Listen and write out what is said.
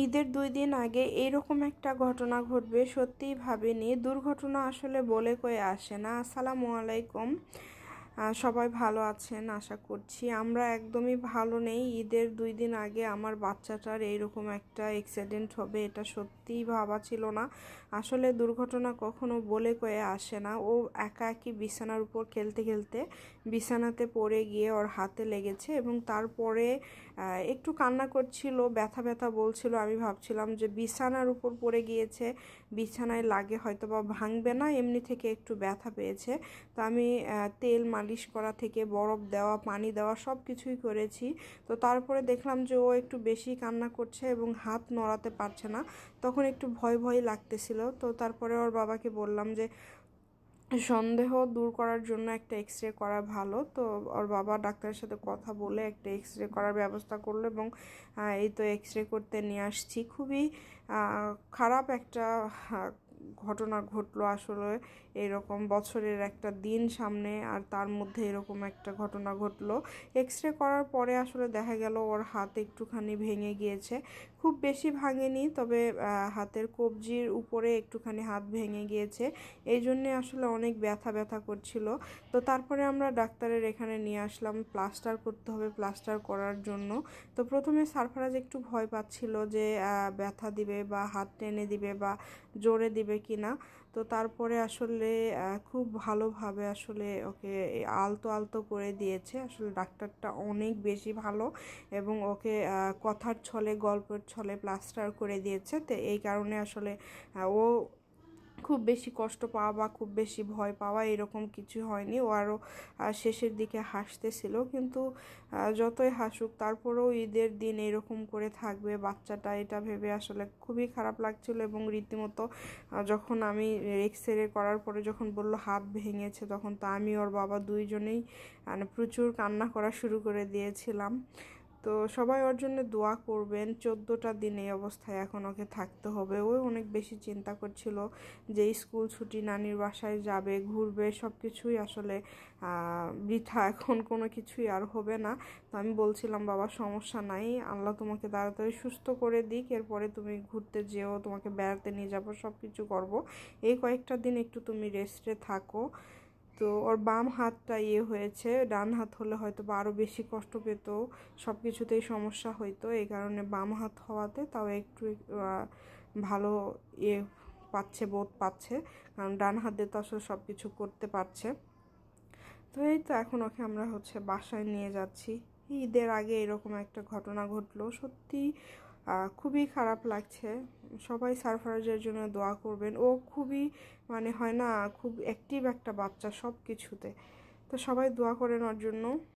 ঈদের 2 দিন আগে এরকম একটা ঘটনা ঘটবে সত্যিই ভাবিনি। দুর্ঘটনা আসলে বলে কয়ে আসে না। আসসালামু আলাইকুম। সবাই ভালো আছেন আশা করছি। আমরা একদমই ভালো নেই। ঈদের 2 দিন আগে আমার বাচ্চাটার এইরকম একটা অ্যাক্সিডেন্ট হবে, এটা সত্যিই ভাবা ছিল না। আসলে দুর্ঘটনা কখনো বলে কয়ে আসে না। ও একা একই বিছানার উপর খেলতে খেলতে বিছানাতে পড়ে গিয়ে ওর হাতে লেগেছে এবং তারপরে একটু কান্না করছিল, ব্যথা ব্যথা বলছিল। আমি ভাবছিলাম যে বিছানার উপর পড়ে গিয়েছে, বিছানায় লাগে হয়তো বা ভাঙবে না, এমনি থেকে একটু ব্যথা পেয়েছে। তো আমি তেল মালিশ করা থেকে বরফ দেওয়া, পানি দেওয়া সব কিছুই করেছি। তো তারপরে দেখলাম যে ও একটু বেশি কান্না করছে এবং হাত নড়াতে পারছে না। তখন একটু ভয় ভয় লাগতেছিল। তো তারপরে ওর বাবাকে বললাম যে সন্দেহ দূর করার জন্য একটা এক্স রে করা ভালো। তো ওর বাবা ডাক্তারের সাথে কথা বলে একটা এক্স রে করার ব্যবস্থা করলো এবং এই তো এক্স রে করতে নিয়ে আসছি। খুবই খারাপ একটা ঘটনা ঘটলো আসলে। এরকম বছরের একটা দিন সামনে আর তার মধ্যে এরকম একটা ঘটনা ঘটলো। এক্স রে করার পরে আসলে দেখা গেল ওর হাত একটুখানি ভেঙে গিয়েছে। খুব বেশি ভাঙেনি, তবে হাতের কবজির উপরে একটুখানি হাত ভেঙে গিয়েছে। এই জন্যে আসলে অনেক ব্যথা ব্যথা করছিল। তো তারপরে আমরা ডাক্তারের এখানে নিয়ে আসলাম, প্লাস্টার করতে হবে, প্লাস্টার করার জন্য। তো প্রথমে সারফারাজ একটু ভয় পাচ্ছিল যে ব্যথা দিবে বা হাত টেনে দিবে বা জোরে দিবে কিনা। তো তারপরে আসলে খুব ভালোভাবে আসলে ওকে আলতো আলতো করে দিয়েছে। আসলে ডাক্তারটা অনেক বেশি ভালো এবং ওকে কথার ছলে গল্পের ছলে প্লাস্টার করে দিয়েছে। তো এই কারণে আসলে ও খুব বেশি কষ্ট পাওয়া বা খুব বেশি ভয় পাওয়া এরকম কিছু হয়নি। ও আরও শেষের দিকে হাসতেছিল, কিন্তু যতই হাসুক তারপরেও ঈদের দিন এরকম করে থাকবে বাচ্চাটা, এটা ভেবে আসলে খুবই খারাপ লাগছিল। এবং রীতিমতো যখন আমি এক্স রে করার পরে যখন বলল হাত ভেঙেছে, তখন তো আমি ওর বাবা দুইজনেই মানে প্রচুর কান্না করা শুরু করে দিয়েছিলাম। তো সবাই ওর জন্য দোয়া করবেন। 14টা দিন এই অবস্থায় এখন ওকে থাকতে হবে। ও অনেক বেশি চিন্তা করছিল যে স্কুল ছুটি, নানির বাসায় যাবে, ঘুরবে, সব কিছুই আসলে বৃথা। এখন কোনো কিছুই আর হবে না। তো আমি বলছিলাম বাবা সমস্যা নাই, আল্লাহ তোমাকে তাড়াতাড়ি সুস্থ করে দিক, এরপরে তুমি ঘুরতে যেও, তোমাকে বেড়াতে নিয়ে যাবো, সব কিছু করবো। এই কয়েকটা দিন একটু তুমি রেস্টে থাকো। তো ওর বাম হাতটা হয়েছে, ডান হাত হলে হয়তো বা আরও বেশি কষ্ট পেত, সব কিছুতেই সমস্যা হইতো। এই কারণে বাম হাত হওয়াতে তাও একটু ভালো ইয়ে পাচ্ছে, বোধ পাচ্ছে, কারণ ডান হাত দিয়ে তো আসলে সব কিছু করতে পারছে। তো এই তো এখন ওকে আমরা বাসায় নিয়ে যাচ্ছি। ঈদের আগে এরকম একটা ঘটনা ঘটলো, সত্যি খুবই খারাপ লাগছে। সবাই সারফারাজের জন্য দোয়া করবেন। ও খুবই মানে হয় না, খুব অ্যাক্টিভ একটা বাচ্চা সব কিছুতে। তো সবাই দোয়া করেন ওর জন্য।